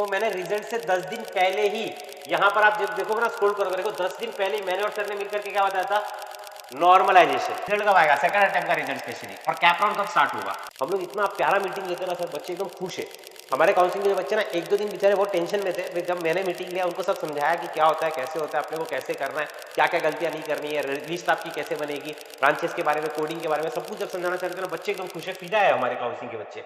तो मैंने रिजल्ट से 10 दिन पहले ही, यहाँ पर आप जब देखोगे ना, स्क्रॉल करोगे, देखो 10 दिन पहले ही मैंने और सर ने मिलकर के क्या बताया था, नॉर्मलाइजेशन। रिजल्ट कब आएगा, सेकंड अटेम्प्ट का रिजल्ट स्पेशली, और कैप राउंड कब स्टार्ट होगा। हम लोग इतना प्यारा मीटिंग लेते ना सर, बच्चे एकदम खुश है। हमारे काउंसलिंग के बच्चे ना 1-2 दिन बेचारे बहुत टेंशन में थे, फिर जब मैंने मीटिंग लिया उनको सब समझाया कि क्या होता है, कैसे होता है, अपने को कैसे करना है, क्या क्या गलतियां नहीं करनी है, लिस्ट आपकी कैसे बनेगी, ब्रांचेस के बारे में, कोडिंग के बारे में सब कुछ जब समझाना चाहते हैं ना, बच्चे एकदम खुश है। फिदा है हमारे काउंसलिंग के बच्चे।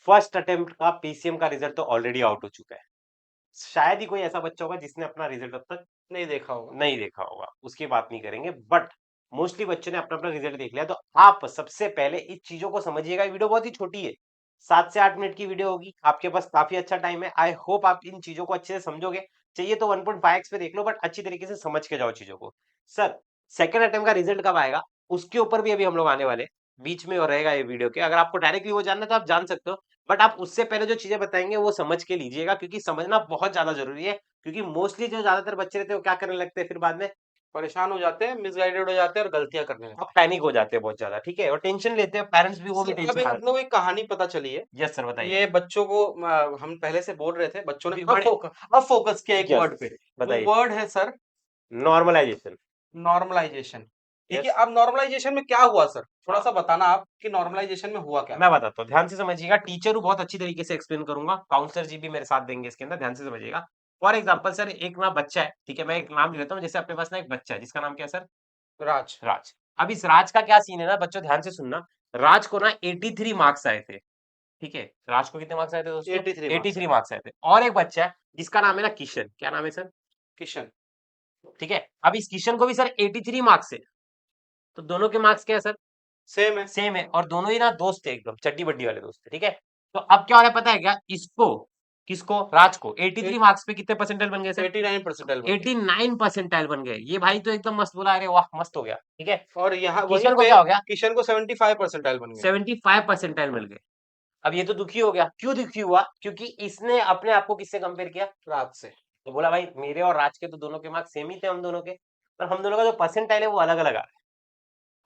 फर्स्ट अटेम्प्ट का पीसीएम का रिजल्ट तो ऑलरेडी आउट हो चुका है। शायद ही कोई ऐसा बच्चा होगा जिसने अपना रिजल्ट अब तक नहीं देखा होगा, उसकी बात नहीं करेंगे, बट मोस्टली बच्चों ने अपना अपना रिजल्ट देख लिया। तो आप सबसे पहले इस चीजों को समझिएगा। वीडियो बहुत ही छोटी है, 7 से 8 मिनट की वीडियो होगी, आपके पास काफी अच्छा टाइम है। आई होप आप इन चीजों को अच्छे से समझोगे। चाहिए तो 1.5x पे देख लो, बट अच्छी तरीके से समझ के जाओ चीजों को। सर, सेकंड अटेम्प्ट का रिजल्ट कब आएगा, उसके ऊपर भी अभी हम लोग आने वाले, बीच में और रहेगा ये वीडियो के। अगर आपको डायरेक्टली वो जानना है तो आप जान सकते हो, बट आप उससे पहले जो चीजें बताएंगे वो समझ के लीजिएगा, क्योंकि समझना बहुत ज्यादा जरूरी है। क्योंकि मोस्टली जो ज्यादातर बच्चे रहते हैं वो क्या करने लगते हैं, फिर बाद में परेशान हो जाते हैं, मिसगाइडेड हो जाते हैं और गलतियां करने लगते अब पैनिक हो जाते हैं बहुत ज्यादा, ठीक है, और टेंशन लेते हैं, पेरेंट्स भी, हैं। वो भी सर अब टेंशन एक आ। अपने को एक कहानी पता चली है। यस सर, बताइए। ये बच्चों को हम पहले से बोल रहे थे, बच्चों ने अभी बड़े, अब फोकस किया एक यस, वर्ड पे। वो बताइए। वर्ड है सर, नॉर्मलाइजेशन। नॉर्मलाइजेशन। ठीक है, यस, अब नॉर्मलाइजेशन में क्या हुआ सर, थोड़ा सा बताना आप कि नॉर्मलाइजेशन में हुआ क्या। मैं बताता हूँ, ध्यान से समझिएगा। टीचर को बहुत अच्छी तरीके से एक्सप्लेन करूंगा, काउंसलर जी भी मेरे साथ देंगे इसके अंदर, ध्यान से समझिएगा। फॉर एग्जाम्पल सर, एक ना बच्चा है, ठीक है, मैं एक नाम ले लेता हूँ। जैसे अपने पास ना एक बच्चा है जिसका नाम क्या है सर, राज। राज। अब इस राज का क्या सीन है ना बच्चों, ध्यान से सुनना। राज को ना 83 मार्क्स आए थे, ठीक है। राज को कितने मार्क्स आए थे दोस्तों, 83 मार्क्स है। 83 मार्क्स आए थे। और एक बच्चा है जिसका नाम है ना किशन, क्या नाम है सर, किशन। ठीक है। अब इस किशन को भी सर 83 मार्क्स है, तो दोनों के मार्क्स क्या है सर, सेम है। सेम है। और दोनों ही ना दोस्त थे, एकदम चड्डी बड्डी वाले दोस्त थे, ठीक है। तो अब क्या हो रहा है पता है क्या, इसको, किसको, राज को 83 मार्क्स पे कितने परसेंटाइल बन गए सर, 89% बन गए। 89 परसेंटाइल बन गए। ये भाई तो एकदम मस्त बोला, अरे वाह मस्त हो गया, ठीक है। और यहाँ वहीं किशन को पे क्या हो गया, किशन को 75% बन गए। 75 परसेंटाइल मिल गए। अब ये तो दुखी हो गया। क्यों दुखी हुआ, क्योंकि इसने अपने आप को किससे कंपेयर किया, रात से। तो बोला भाई मेरे और राज के तो दोनों के मार्क्स सेम ही थे, हम दोनों के, पर हम दोनों का जो परसेंटाइल है वो अलग अलग आ रहा है।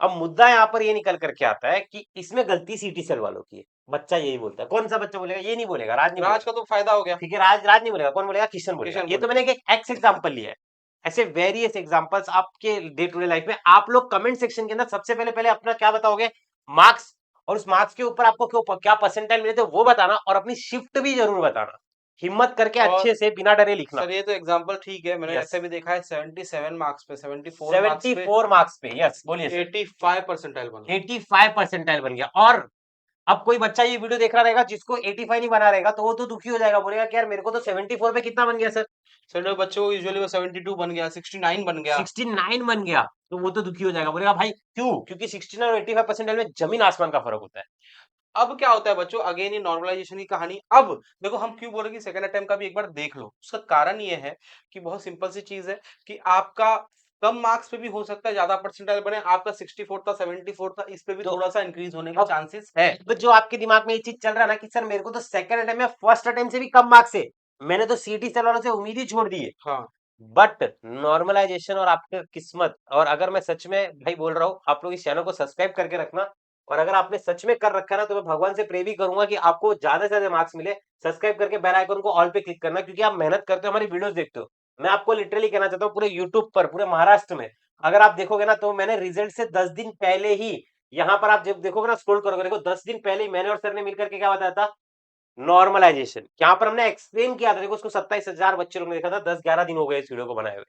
अब मुद्दा यहाँ पर ये निकल करके आता है कि इसमें गलती सीटी सेल वालों की है। बच्चा यही बोलता है। कौन सा बच्चा बोलेगा, ये नहीं बोलेगा, राज नहीं राज बोलेगा, का तो फायदा हो गया। ठीक है, राज राज नहीं बोलेगा, कौन बोलेगा, किशन बोलेगा। किशन ये तो बोलेगा। मैंने एक एक्स एग्जांपल लिया है। ऐसे वेरियस एग्जांपल्स आपके डे टू डे लाइफ में। आप लोग कमेंट सेक्शन के अंदर सबसे पहले पहले अपना क्या बताओगे, मार्क्स, और उस मार्क्स के ऊपर आपको क्यों क्या परसेंटाइल मिले थे वो बताना, और अपनी शिफ्ट भी जरूर बताना। हिम्मत करके और अच्छे से बिना डरे लिखना। सर ये तो एग्जांपल ठीक है, मैंने यस, ऐसे भी देखा है 77 मार्क्स पे, 74 मार्क्स पे 74 मार्क्स पे, यस बोलिए सर, 85% बना। 85 परसेंटाइल बन गया। और अब कोई बच्चा ये वीडियो देख रहा रहेगा जिसको 85 नहीं बना रहेगा, तो वो तो दुखी हो जाएगा, बोलेगा कि यार मेरे को तो 74 पे कितना बन गया सर, सर बच्चों को यूजुअली वो 72 बन गया, 69 बन गया। 69 बन गया, तो वो तो दुखी हो जाएगा, बोलेगा भाई क्यों, क्योंकि 69 और 85 परसेंटाइल में जमीन आसमान का फर्क होता है। अब क्या होता है बच्चों, अगेन ये नॉर्मलाइजेशन की कहानी। अब देखो हम क्यों बोल रहे हैं कि सेकंड अटेम्प्ट का भी एक बार देख लो। उसका कारण ये है कि बहुत सिंपल सी चीज है कि आपका कम मार्क्स पे भी हो सकता है ज्यादा परसेंटाइल बने। आपका 64 था, 74 था, इस पे भी तो थोड़ा सा इंक्रीज होने का अब चांसेस है। अब जो आपके दिमाग में ये चीज चल रहा है ना कि सर मेरे को तो सेकंड अटेम्प्ट में फर्स्ट अटेम्प्ट से भी कम मार्क्स है, मैंने तो सीटी सेल वालों से उम्मीद ही छोड़ दी है। हाँ। बट नॉर्मलाइजेशन और आपकी किस्मत, और अगर मैं सच में भाई बोल रहा हूँ, आप लोग इस चैनल को सब्सक्राइब करके रखना। और अगर आपने सच में कर रखा ना, तो मैं भगवान से प्रे भी करूंगा कि आपको ज्यादा से ज्यादा मार्क्स मिले। सब्सक्राइब करके बेल आइकन को ऑल पे क्लिक करना, क्योंकि आप मेहनत करते हो, हमारी वीडियोस देखते हो। मैं आपको लिटरली कहना चाहता हूँ, पूरे यूट्यूब पर, पूरे महाराष्ट्र में अगर आप देखोगे ना, तो मैंने रिजल्ट से 10 दिन पहले ही, यहाँ पर आप जब देखोगे ना, स्क्रॉल करोगे, देखो 10 दिन पहले ही मैंने और सर ने मिलकर के क्या बताया था, नॉर्मलाइजेशन। यहाँ पर हमने एक्सप्लेन किया था, देखो उसको 27,000 बच्चे लोग ने देखा था, 10-11 दिन हो गए इस वीडियो को बनाए हुए।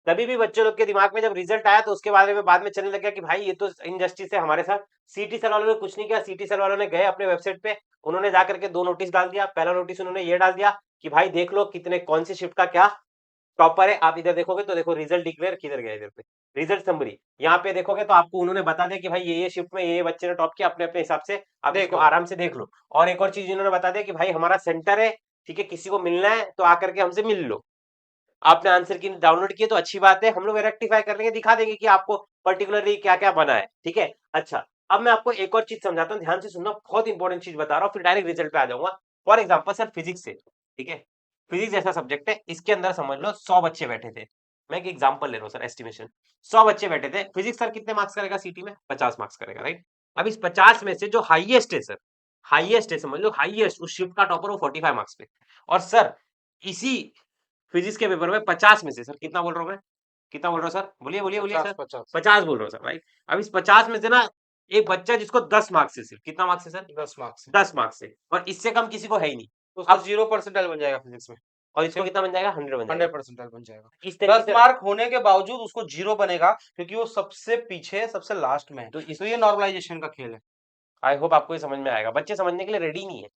तभी भी बच्चे लोग के दिमाग में जब रिजल्ट आया तो उसके बारे में बाद में चलने लग गया कि भाई ये तो इनजस्टिस है हमारे साथ। सीटी सेल वालों ने कुछ नहीं किया। सीटी सेल वालों ने गए अपने वेबसाइट पे, उन्होंने जाकर के 2 नोटिस डाल दिया। पहला नोटिस उन्होंने ये डाल दिया कि भाई देख लो कितने कौन सी शिफ्ट का क्या टॉपर है। आप इधर देखोगे तो देखो रिजल्ट डिक्लेयर किधर गया, इधर पे रिजल्ट समरी। यहाँ पे देखोगे तो आपको उन्होंने बता दिया कि भाई ये शिफ्ट में ये बच्चे ने टॉप किया, अपने अपने हिसाब से आप इसको देखो आराम से देख लो। और एक और चीज इन्होंने बता दिया कि भाई हमारा सेंटर है, ठीक है, किसी को मिलना है तो आकर के हमसे मिल लो। आपने आंसर की डाउनलोड किए तो अच्छी बात है, हम लोग रेक्टिफाई कर लेंगे, दिखा देंगे कि आपको पर्टिकुलरली क्या क्या बना है, ठीक है। अच्छा, अब मैं आपको एक और चीज समझाता हूँ, ध्यान से सुनना, बहुत इंपॉर्टेंट चीज बता रहा हूँ, फिर डायरेक्ट रिजल्ट पे आ जाऊंगा। फॉर एग्जाम्पल सर फिजिक्स से, ठीक है, फिजिक्स जैसा सब्जेक्ट है, इसके अंदर समझ लो 100 बच्चे बैठे थे। मैं एक एग्जाम्पल ले रहा हूँ सर, एस्टिमेशन। 100 बच्चे बैठे थे, फिजिक्स सर कितने मार्क्स करेगा सीटी में, 50 मार्क्स करेगा, राइट। अब इस 50 में से जो हाईएस्ट है सर, हाईएस्ट है, समझ लो हाईएस्ट, उस शिफ्ट का टॉपर वो 45 मार्क्स पे। और सर इसी फिजिक्स के पेपर में 50 में से सर कितना बोल रहा हूँ मैं, कितना बोल रहा हूँ सर, बोलिए बोलिए बोलिए 50 सर, 50 50 बोल रहा हूँ सर, राइट। अब इस 50 में से ना एक बच्चा जिसको 10 मार्क्स से, सिर्फ कितना मार्क्स है सर, 10 मार्क्स है 10 मार्क्स से, और इससे कम किसी को है ही नहीं। तो उसको अब 0 परसेंटाइल बन जाएगा फिजिक्स में, और इसको सिर्फ कितना बन जाएगा, 100 बन जाएगा। 100 परसेंटाइल बन जाएगा। इस तरीके 10 से मार्क होने के बावजूद उसको 0 बनेगा क्योंकि वो सबसे पीछे है, सबसे लास्ट में है। तो इस तो ये नॉर्मलाइजेशन का खेल है। आई होप आपको ये समझ में आएगा। बच्चे समझने के लिए रेडी नहीं है,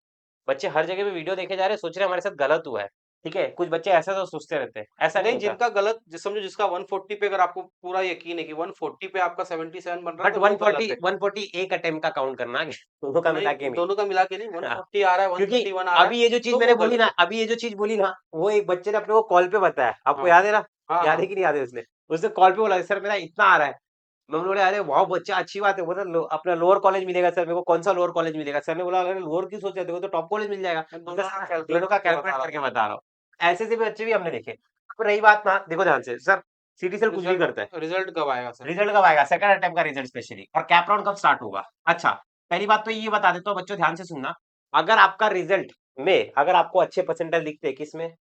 बच्चे हर जगह पे वीडियो देखे जा रहे हैं, सोच रहे हैं हमारे साथ गलत हुआ है, ठीक है। कुछ बच्चे ऐसा तो सोचते रहते हैं, ऐसा नहीं नहीं, होता। जिनका गलत समझो, जिसका 140 पे अगर आपको पूरा यकीन है कि 140 पे आपका 77 बन रहा है बट तो वो गलत 140 है। 140 एक अटेम्प्ट का काउंट करना है, दोनों का मिला के नहीं, नहीं। दोनों का मिला के नहीं, हाँ, 140 आ रहा है, क्योंकि 151 आ रहा है अभी ये जो चीज तो मैंने वो बोली गलत ना, है। अभी ये जो चीज बोली ना, वो एक बच्चे ने अपने को कॉल पे बताया, आपको हाँ, याद है ना, हाँ, याद है हाँ, कि नहीं याद है, उसने कॉल पे बोला सर मेरा इतना आ रहा है। मैं बोले अरे वाह बच्चा, अच्छी बात है, बोला अपना लोअर कॉलेज मिलेगा सर मेरे को, कौन सा लोअर कॉलेज मिलेगा, सर ने बोला अगर लोअर क्यों सोचा, देखो तो टॉप कॉलेज मिल जाएगा। मैं बोला, दोनों का "सर, कैलकुलेट दोनों का करके बता कैलकुलेट रहा करके हूँ। बता रहा हूँ। ऐसे से भी बच्चे भी हमने देखे। अब रही बात ना, देखो ध्यान से सर, सीटीसेल कुछ भी करता है, रिजल्ट रिजल्ट कब आएगा सर? रिजल्ट कब आएगा, सेकंड अटेम्प्ट का रिजल्ट स्पेशली, और कैप कब स्टार्ट होगा। अच्छा, पहली बात तो ये बता देता हूँ बच्चों, ध्यान से सुनना। अगर आपका रिजल्ट में अगर आपको अच्छे परसेंटेज दिखते हैं किसमें,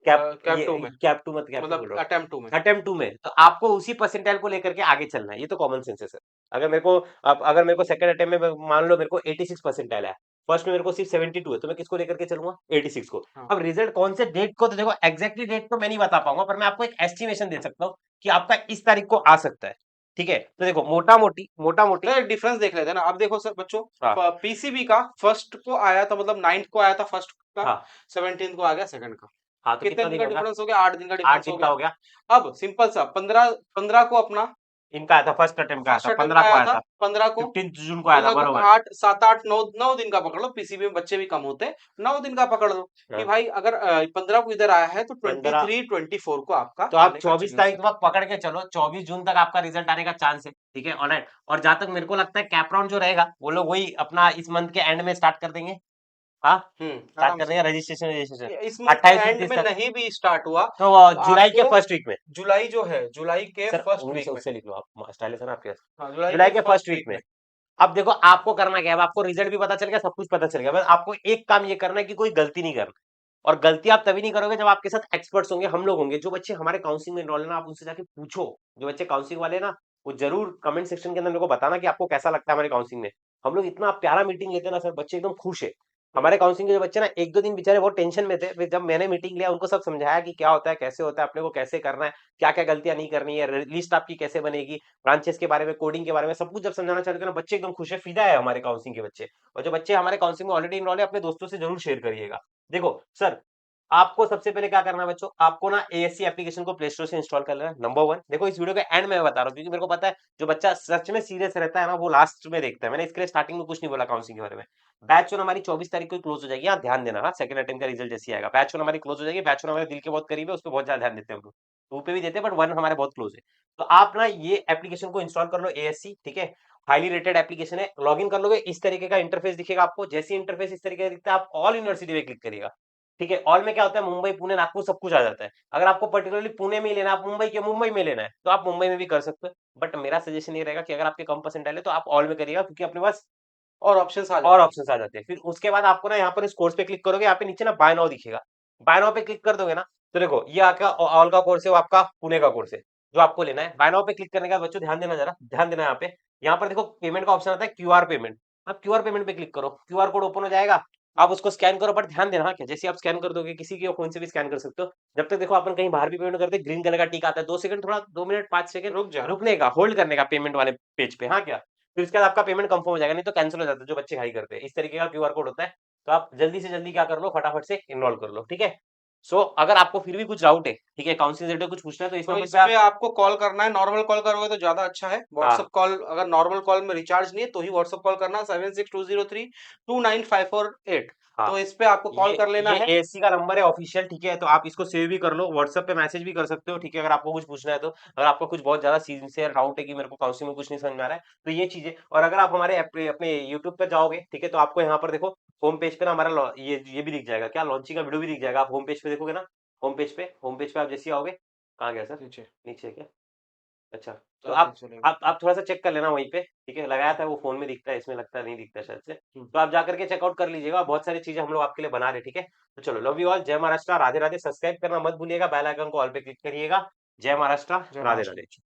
कैप कैप ये 2 में, कैप टू मत, कैप टू बोल मतलब रहा अटेम्प्ट 2 में। हूँ, अटेम्प्ट टू में, तो आपको उसी परसेंटाइल को लेकर के आगे चलना है, ये तो कॉमन सेंस है सर। अगर मेरे को अगर मेरे को सेकंड अटेम्प्ट में मान लो मेरे को 86 परसेंटाइल है, फर्स्ट में मेरे को सिर्फ 72 है, तो मैं किसको लेकर के चलूंगा, 86 को। हाँ। अब रिजल्ट कौन से डेट को, तो देखो एग्जैक्टली डेट तो मैं नहीं बता पाऊंगा, पर मैं आपको एक एस्टिमेशन दे सकता हूँ कि आपका इस तारीख को आ सकता है, ठीक है। तो देखो मोटा मोटी तो एक डिफरेंस देख लेते हैं ना। अब देखो सर बच्चों, हाँ पीसीबी का फर्स्ट को आया था, मतलब 9th को आया था फर्स्ट का, हाँ 17th को आ गया सेकंड का। हाँ, तो कितने कितना दिन दिन का हो गया, डिफरेंस हो गया? 8 दिन का 8 डिफरेंस हो दिन का गया। हो गया। अब सिंपल सा 15 15 को अपना इनका आया था, फर्स्ट अटेम्प्ट का आया फर्स्ट था, अटेम्प्ट 15 को आया आया था, था, 15 को 15 जून को आया था, लगभग बरोबर। 8 7 8 9 9 दिन का पकड़ लो, पीसीबी में बच्चे भी कम होते हैं, 9 दिन का पकड़ लो कि हाँ, भाई अगर 15 को इधर आया है तो 15, 23 24 को आपका तो आप आने का 24 चांस तारीख है। तक पकड़ के चलो, 24 जून तक आपका रिजल्ट आने का चांस है, ठीक है, ऑलराइट। और जहां तक मेरे को लगता है कैप राउंड जो रहेगा, वो लोग वही अपना इस मंथ के एंड में स्टार्ट कर देंगे। हाँ, स्टार्ट आराम कर से। देंगे रजिस्ट्रेशन रजिस्ट्रेशन इस मंथ के 28 एंड 29 में तक। नहीं भी स्टार्ट हुआ तो तो जुलाई के आपको फर्स्ट वीक में, जुलाई जो है, जुलाई के सर फर्स्ट उन्नीस वीक सौ में, उससे लिख लो आप, स्टाइलिश है ना आपके पास। हाँ जुलाई जुलाई के के फर्स्ट फर्स्ट वीक वीक में। में। अब देखो आपको करना क्या है, अब आपको रिजल्ट भी पता चल गया, सब कुछ पता चल गया, बस आपको एक काम ये करना है कि कोई गलती नहीं करना। और गलती आप तभी नहीं करोगे जब आपके साथ एक्सपर्ट्स होंगे, हम लोग होंगे, जो बच्चे हमारे काउंसलिंग में इनरोल है ना, आप उनसे जाके पूछो, जो बच्चे काउंसलिंग वाले हैं ना, वो जरूर कमेंट सेक्शन के अंदर मेरे को बताना कि आपको कैसा लगता है हमारे काउंसलिंग में। हम लोग इतना प्यारा मीटिंग लेते हैं ना सर, बच्चे एकदम खुश है। हमारे काउंसलिंग के जो बच्चे ना, एक दो दिन बेचारे बहुत टेंशन में थे, फिर जब मैंने मीटिंग लिया, उनको सब समझाया कि क्या होता है, कैसे होता है, अपने को कैसे करना है, क्या क्या गलतियां नहीं करनी है, लिस्ट आपकी कैसे बनेगी, ब्रांचेस के बारे में, कोडिंग के बारे में, सब कुछ जब समझाना चालू किया ना, बच्चे एकदम खुश है, फिदा है हमारे काउंसलिंग के बच्चे। और जो बच्चे हमारे काउंसलिंग में ऑलरेडी इनरोल है, अपने दोस्तों से जरूर शेयर करिएगा। देखो सर, आपको सबसे पहले क्या करना है बच्चों, आपको ना एएससी एप्लीकेशन को प्ले स्टोर से इंस्टॉल कर लेना, नंबर 1। देखो इस वीडियो के एंड में मैं बता रहा हूँ, क्योंकि मेरे को पता है जो बच्चा सच में सीरियस रहता है ना, वो लास्ट में देखता है। मैंने इसके लिए स्टार्टिंग में कुछ नहीं बोला काउंसलिंग के बारे में। बैच वन हमारी 24 तारीख को क्लोज हो जाएगी, यहाँ ध्यान देना, हाँ, सेकंड अटेम्प्ट का रिजल्ट जैसे आएगा, बैच वन हमारी क्लोज हो जाएगी। बैच वन हमारे दिल के बहुत करीब है, उस पर बहुत ज्यादा ध्यान देते हैं हम लोग, टू पे भी देते हैं, बट वन हमारे बहुत क्लोज है। तो आप ना ये एप्लीकेशन को इंस्टॉल कर लो, एएससी, ठीक है, हाईली रेटेड एप्लीकेशन है। लॉग इन कर लोगे, इस तरीके का इंटरफेस दिखेगा आपको। जैसे इंटरफेस इस तरीके का दिखता है, आप ऑल यूनिवर्सिटी पे क्लिक करिएगा, ठीक है। ऑल में क्या होता है, मुंबई पुणे नागपुर सब कुछ आ जाता है। अगर आपको पर्टिकुलरली पुणे में ही लेना है, आप मुंबई में लेना है, तो आप मुंबई में भी कर सकते हो। बट मेरा सजेशन ये रहेगा कि अगर आपके कम परसेंटाइल है तो आप ऑल में करिएगा, क्योंकि अपने पास और ऑप्शंस आ और जाते हैं। ऑप्शंस आ जाते हैं। फिर उसके बाद आपको ना यहाँ पर इस कोर्स पे क्लिक करोगे, यहाँ पे नीचे ना बाय नाउ दिखेगा, बाय नाउ पे क्लिक कर दोगे ना, तो देखो ये आपका ऑल का कोर्स है, वो आपका पुणे का कोर्स है जो आपको लेना है। बाय नाउ पे क्लिक करने का बच्चों ध्यान देना, जरा ध्यान देना। यहाँ पर देखो पेमेंट का ऑप्शन आता है, क्यूआर पेमेंट। आप क्यूआर पेमेंट पे क्लिक करो, क्यूआर कोड ओपन हो जाएगा, आप उसको स्कैन करो। बट ध्यान देना, हाँ, क्या जैसे आप स्कैन कर दोगे, किसी के फोन से भी स्कैन कर सकते हो। जब तक देखो अपन कहीं बाहर भी पेमेंट करते हैं, ग्रीन कलर का टिक आता है, 2 सेकंड, थोड़ा 2 मिनट 5 सेकंड रुक जा। रुकने का, होल्ड करने का पेमेंट वाले पेज पे, हाँ क्या। फिर उसके बाद आपका पेमेंट कंफर्म हो जाएगा, नहीं तो कैंसिल हो जाता है, जो बच्चे हाई करते हैं। इस तरीके का क्यूआर कोड होता है। तो आप जल्दी से जल्दी क्या कर लो, फटाफट से इनरोल कर लो, ठीक है। सो अगर आपको फिर भी कुछ डाउट है, ठीक है, काउंसलिंग रिलेटेड कुछ पूछना है, तो इस तो नंबर इस पे पे आप, आपको कॉल करना है, नॉर्मल कॉल करोगे तो ज्यादा अच्छा है। व्हाट्सएप हाँ कॉल, अगर नॉर्मल कॉल में रिचार्ज नहीं है तो ही व्हाट्सएप कॉल करना, 7620329548। हाँ, तो इस पे आपको कॉल कर लेना ये है। एएससी का नंबर है ऑफिशियल, ठीक है। तो आप इसको सेव भी कर लो, व्हाट्सएप पे मैसेज भी कर सकते हो, ठीक है, अगर आपको कुछ पूछना है तो। अगर आपको कुछ बहुत ज्यादा सिंसियर डाउट है कि मेरे को काउंसलिंग में कुछ नहीं समझ में आ रहा है, तो ये चीजें। और अगर आप हमारे अपने यूट्यूब पे जाओगे, ठीक है, तो आपको यहाँ पर देखो होम पेज पे ना हमारा ये भी दिख जाएगा, क्या लॉन्चिंग का वीडियो भी दिख जाएगा। आप होम पेज पे देखोगे ना, होम पेज पे आप जैसे ही आओगे, कहाँ गया सर, नीचे। नीचे क्या, अच्छा, तो ज़्यादा नहीं चलेगा। आप थोड़ा सा चेक कर लेना वहीं पे, ठीक है? लगाया था वो फोन में दिखता है, इसमें लगता नहीं दिखता शायद से। हुँ। तो आप जा करके चेकआउट कर लीजिएगा, बहुत सारी चीजें हम लोग आपके लिए बना रहे हैं, ठीक है? तो चलो, लव यू ऑल, जय महाराष्ट्र, राधे राधे। सब्सक्राइब करना मत भूलिएगा, बेल आइकन को ऑल पे क्लिक करिएगा। जय महाराष्ट्र, जय राधे महाराष्ट्र राधे। बच्चों।